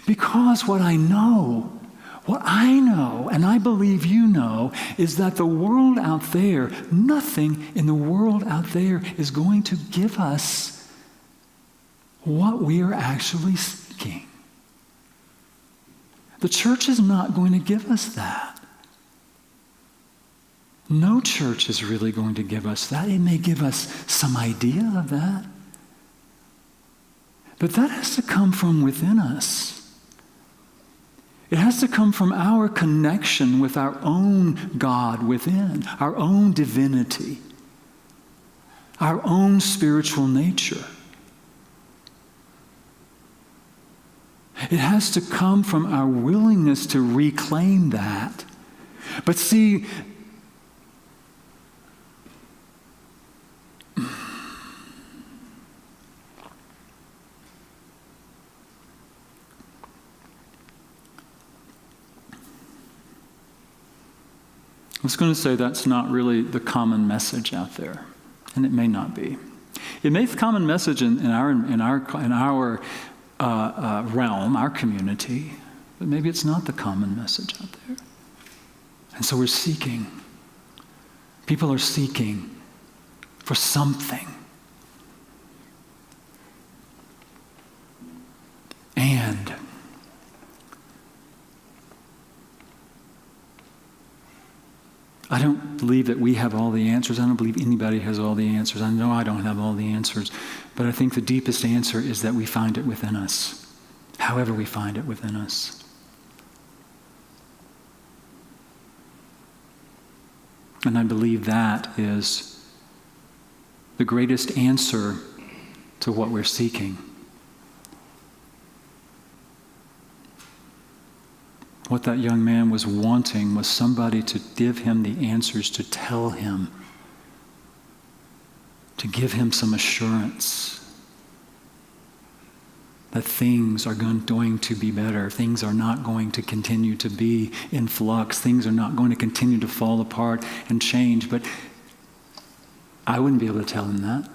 Because what I know, and I believe you know, is that the world out there, nothing in the world out there is going to give us what we are actually seeking. The church is not going to give us that. No church is really going to give us that. It may give us some idea of that. But that has to come from within us. It has to come from our connection with our own God within, our own divinity, our own spiritual nature. It has to come from our willingness to reclaim that. But see, I was going to say that's not really the common message out there, and it may not be. It may be the common message in our realm, our community, but maybe it's not the common message out there. And so we're seeking. People are seeking for something. And I don't believe that we have all the answers. I don't believe anybody has all the answers. I know I don't have all the answers. But I think the deepest answer is that we find it within us, however we find it within us. And I believe that is the greatest answer to what we're seeking. What that young man was wanting was somebody to give him the answers, to tell him, to give him some assurance that things are going to be better. Things are not going to continue to be in flux. Things are not going to continue to fall apart and change. But I wouldn't be able to tell him that.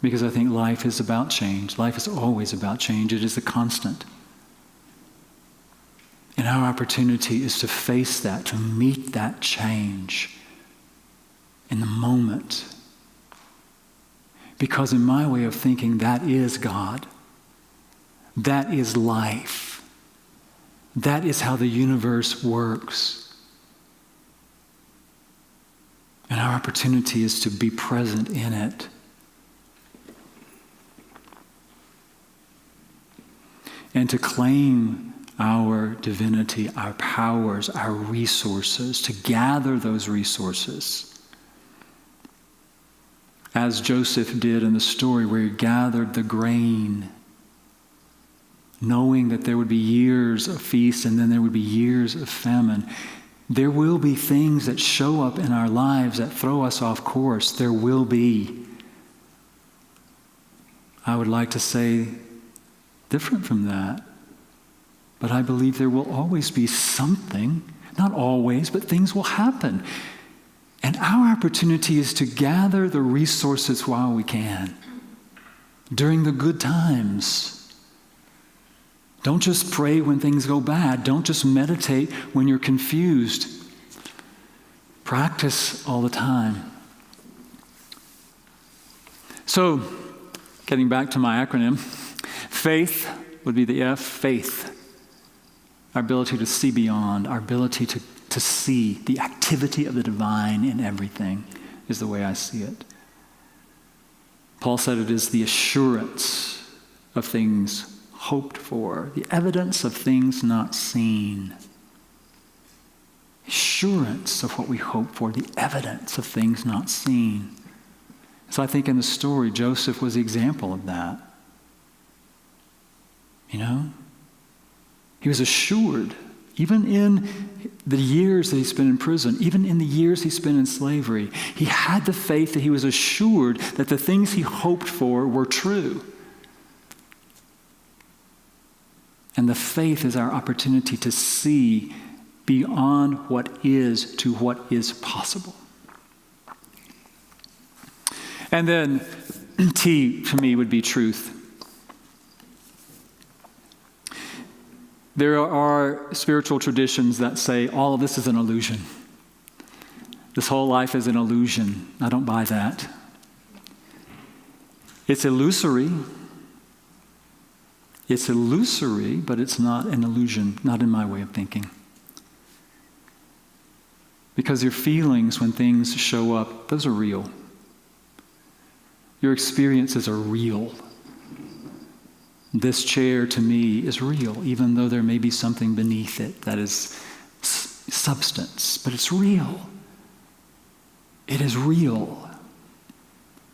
Because I think life is about change. Life is always about change. It is a constant. And our opportunity is to face that, to meet that change in the moment. Because in my way of thinking, that is God. That is life. That is how the universe works. And our opportunity is to be present in it. And to claim our divinity, our powers, our resources, to gather those resources. As Joseph did in the story where he gathered the grain, knowing that there would be years of feast and then there would be years of famine. There will be things that show up in our lives that throw us off course. There will be. I would like to say different from that. But I believe there will always be something, not always, but things will happen. And our opportunity is to gather the resources while we can, during the good times. Don't just pray when things go bad. Don't just meditate when you're confused. Practice all the time. So, getting back to my acronym, faith would be the F, faith. Our ability to see beyond, our ability to see the activity of the divine in everything is the way I see it. Paul said it is the assurance of things hoped for, the evidence of things not seen. Assurance of what we hope for, the evidence of things not seen. So I think in the story, Joseph was the example of that. You know? He was assured, even in the years that he spent in prison, even in the years he spent in slavery, he had the faith that he was assured that the things he hoped for were true. And the faith is our opportunity to see beyond what is to what is possible. And then T, to me, would be truth. There are spiritual traditions that say all of this is an illusion. This whole life is an illusion. I don't buy that. It's illusory. It's illusory, but it's not an illusion, not in my way of thinking. Because your feelings when things show up, those are real. Your experiences are real. This chair to me is real, even though there may be something beneath it that is substance, but it's real. It is real.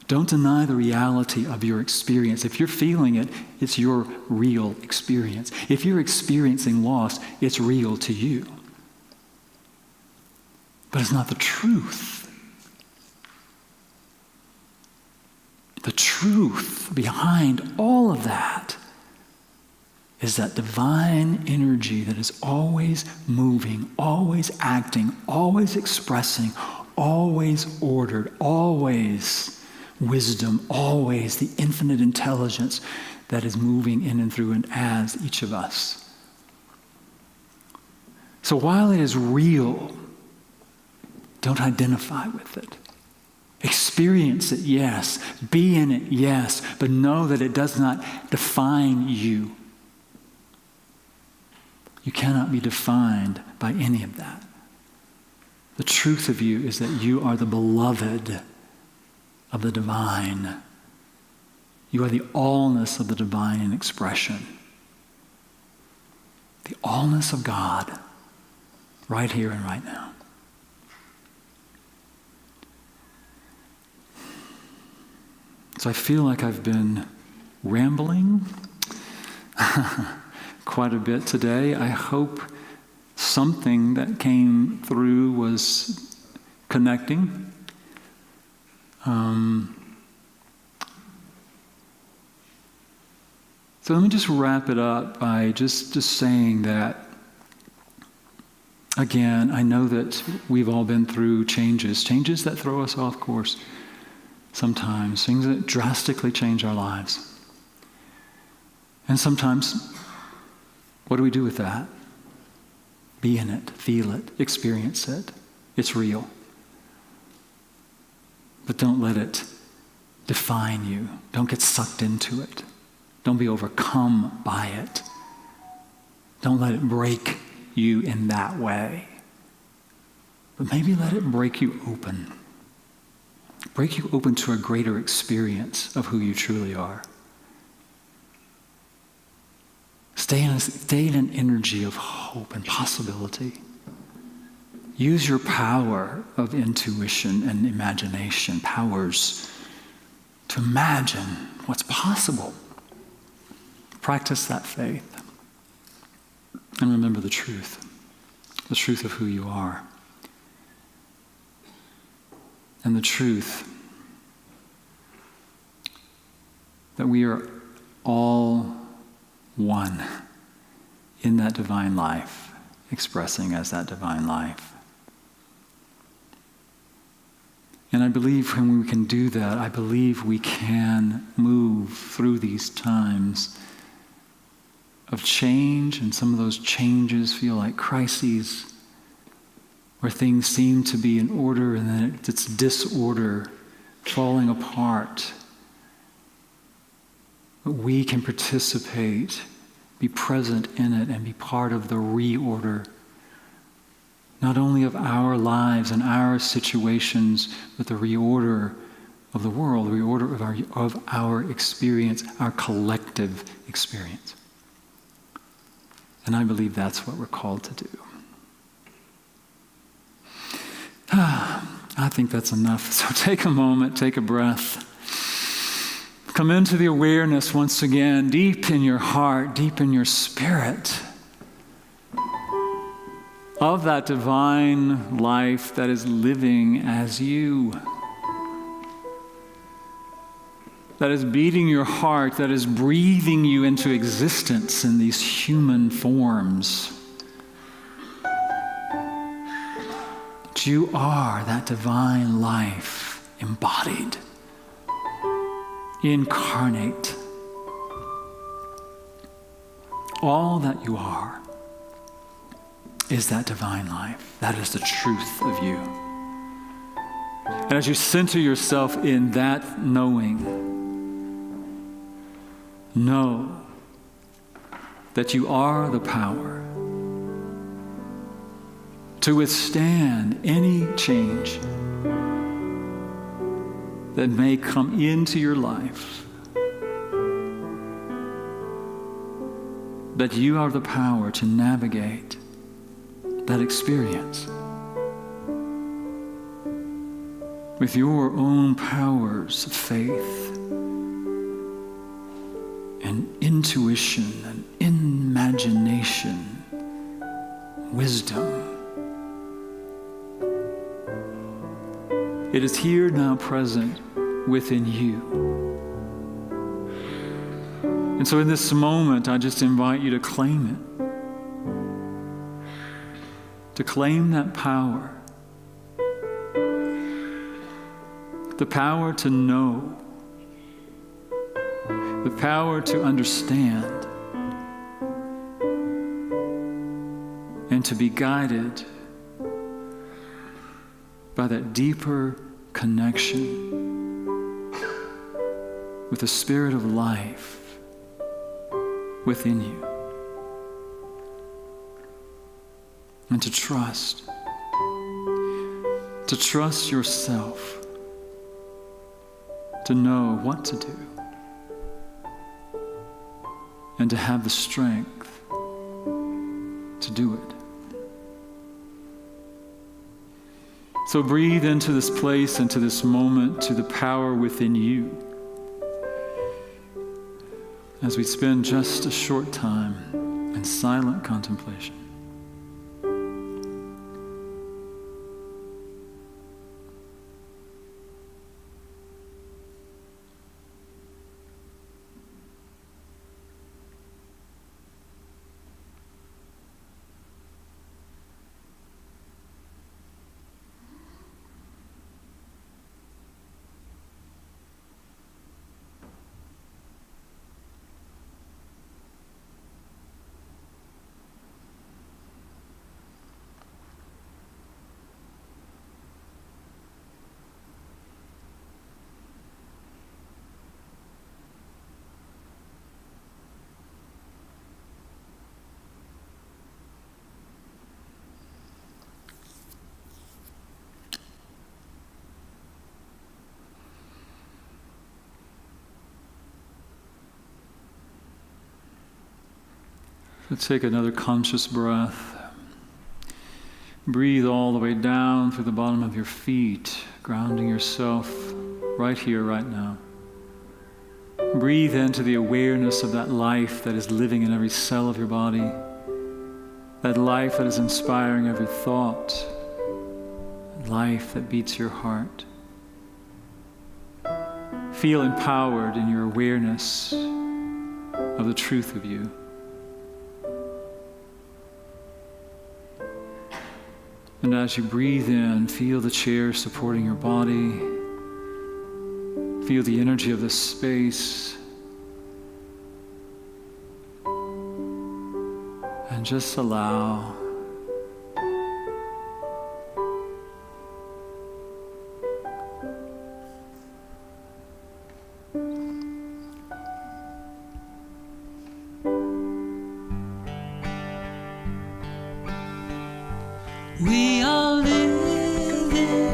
Don't deny the reality of your experience. If you're feeling it, it's your real experience. If you're experiencing loss, it's real to you. But it's not the truth. The truth behind all of that is that divine energy that is always moving, always acting, always expressing, always ordered, always wisdom, always the infinite intelligence that is moving in and through and as each of us. So while it is real, don't identify with it. Experience it, yes. Be in it, yes. But know that it does not define you. You cannot be defined by any of that. The truth of you is that you are the beloved of the divine. You are the allness of the divine in expression. The allness of God, right here and right now. So I feel like I've been rambling quite a bit today. I hope something that came through was connecting. So let me just wrap it up by just saying that, again, I know that we've all been through changes that throw us off course sometimes, things that drastically change our lives. And sometimes, what do we do with that? Be in it, feel it, experience it. It's real. But don't let it define you. Don't get sucked into it. Don't be overcome by it. Don't let it break you in that way. But maybe let it break you open. Break you open to a greater experience of who you truly are. Stay in an energy of hope and possibility. Use your power of intuition and imagination, powers, to imagine what's possible. Practice that faith. And remember the truth of who you are. And the truth that we are all one in that divine life, expressing as that divine life. And I believe when we can do that, I believe we can move through these times of change, and some of those changes feel like crises, where things seem to be in order and then it's disorder, falling apart. But we can participate, be present in it, and be part of the reorder, not only of our lives and our situations, but the reorder of the world, the reorder of our experience, our collective experience. And I believe that's what we're called to do. I think that's enough. So take a moment, take a breath. Come into the awareness once again, deep in your heart, deep in your spirit, of that divine life that is living as you, that is beating your heart, that is breathing you into existence in these human forms. You are that divine life embodied, incarnate. All that you are is that divine life. That is the truth of you. And as you center yourself in that knowing, know that you are the power to withstand any change that may come into your life. That you are the power to navigate that experience with your own powers of faith and intuition and imagination, wisdom. It is here now present within you. And so in this moment, I just invite you to claim it. To claim that power. The power to know. The power to understand. And to be guided by that deeper connection with the Spirit of life within you. And to trust yourself, to know what to do, and to have the strength to do it. So breathe into this place, into this moment, to the power within you, as we spend just a short time in silent contemplation. Let's take another conscious breath. Breathe all the way down through the bottom of your feet, grounding yourself right here, right now. Breathe into the awareness of that life that is living in every cell of your body, that life that is inspiring every thought, life that beats your heart. Feel empowered in your awareness of the truth of you. And as you breathe in, feel the chair supporting your body. Feel the energy of this space. And just allow We are living,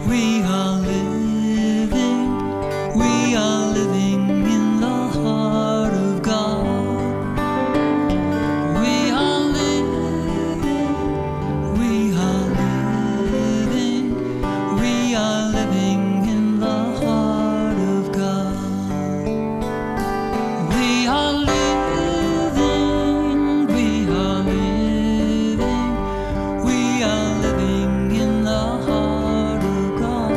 we are living, we are living in the heart of God. We are living, we are living, we are living in the heart of God. We are living, we are living, we are living in the heart of God.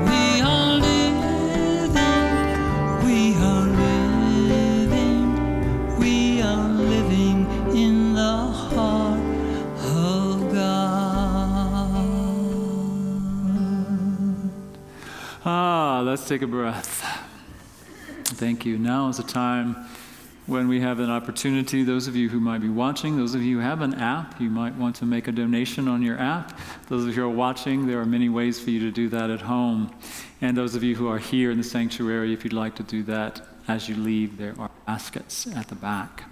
We are living, we are living, we are living in the heart of God. Let's take a breath. Thank you. Now is the time when we have an opportunity, those of you who might be watching, those of you who have an app, you might want to make a donation on your app. Those of you who are watching, there are many ways for you to do that at home. And those of you who are here in the sanctuary, if you'd like to do that as you leave, there are baskets at the back.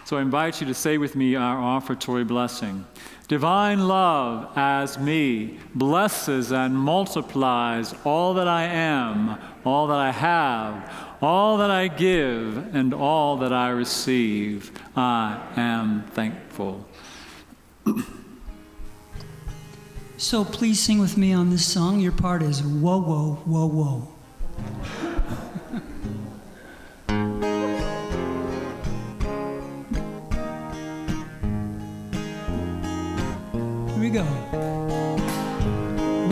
So I invite you to say with me our offertory blessing. Divine love as me blesses and multiplies all that I am, all that I have, all that I give, and all that I receive. I am thankful. So please sing with me on this song. Your part is whoa, whoa, whoa, whoa. Here we go.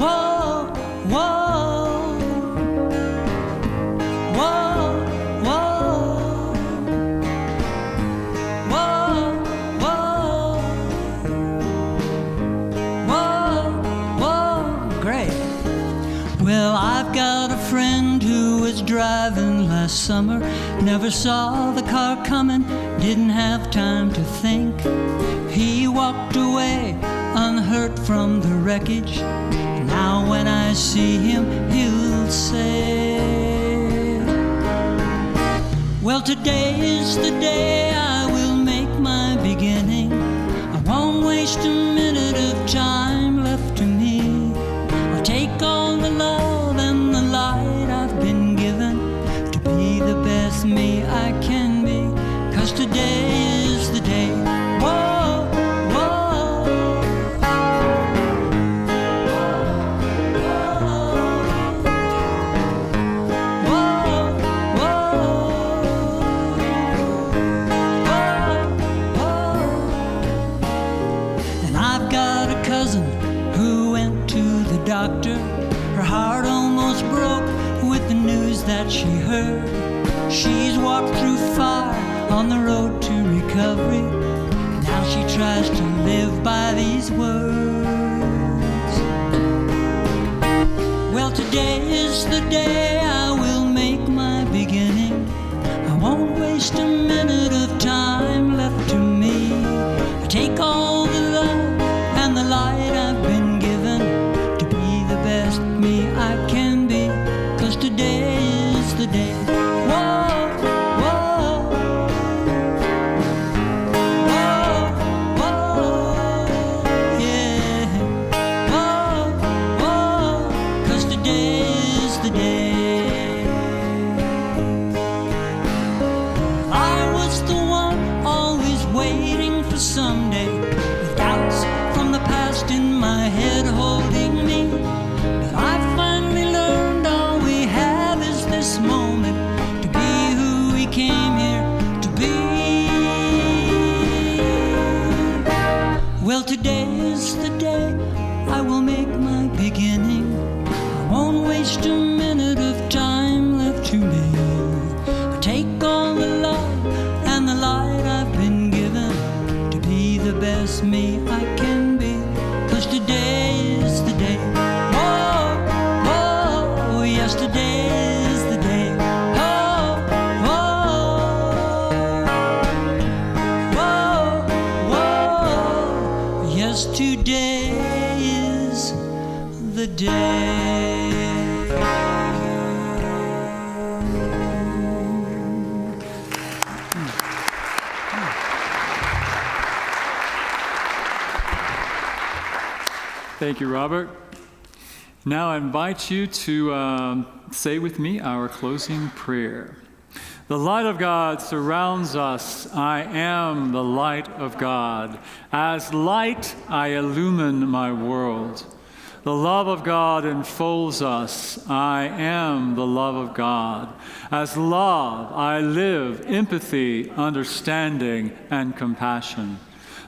Whoa, whoa, whoa, whoa, whoa, whoa, whoa. Great. Well, I've got a friend who was driving last summer, never saw the car coming, didn't have time to think. He walked away unhurt from the wreckage. Now when I see him, he'll say, well, today is the day I will make my beginning. I won't waste a minute of time left to me. I'll take all the love and the light I've been given to be the best me I can be. 'Cause today is the day. Whoa, whoa, whoa, whoa. And I've got a cousin who went to the doctor. Her heart almost broke with the news that she heard. She's walked through fire on the road to recovery. Now she tries to live by these words. Well, today is the day I will make my beginning. I won't waste a minute of time left to me. I take all the love and the light I've been given to be the best me I can be. 'Cause today is the day. Whoa, whoa, whoa, whoa, yeah. Whoa, whoa, 'cause today is the day. I was the one always waiting for someday, with doubts from the past in my head holding me. But I finally learned all we have is this moment to be who we came here to be. Well, today is the day I will make my beginning. I won't waste a minute of time left to me. I take all the love and the light I've been given to be the best me I can be. 'Cause today is the day. Whoa, whoa, yesterday is the day. Oh, whoa, whoa, whoa, yes, today is the day. Thank you, Robert. Now I invite you to say with me our closing prayer. The light of God surrounds us. I am the light of God. As light, I illumine my world. The love of God enfolds us. I am the love of God. As love, I live empathy, understanding, and compassion.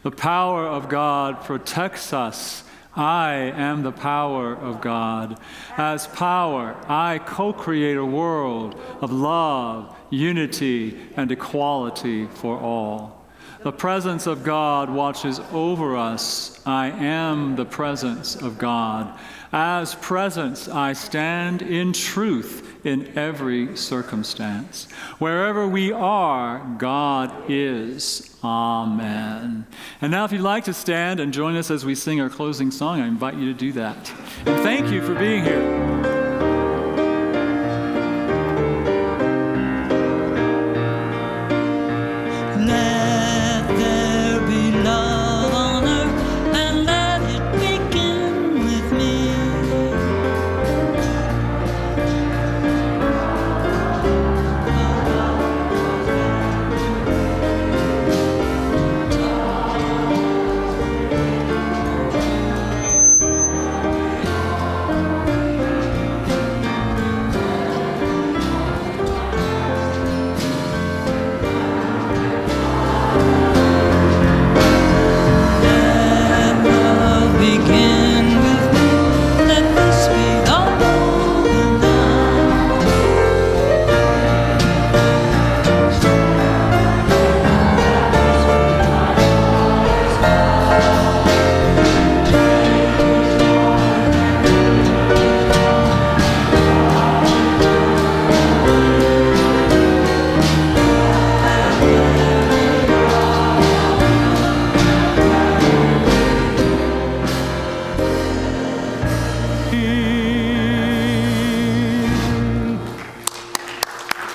The power of God protects us. I am the power of God. As power, I co-create a world of love, unity, and equality for all. The presence of God watches over us. I am the presence of God. As presence, I stand in truth in every circumstance. Wherever we are, God is. Amen. And now if you'd like to stand and join us as we sing our closing song, I invite you to do that. And thank you for being here.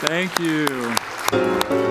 Thank you.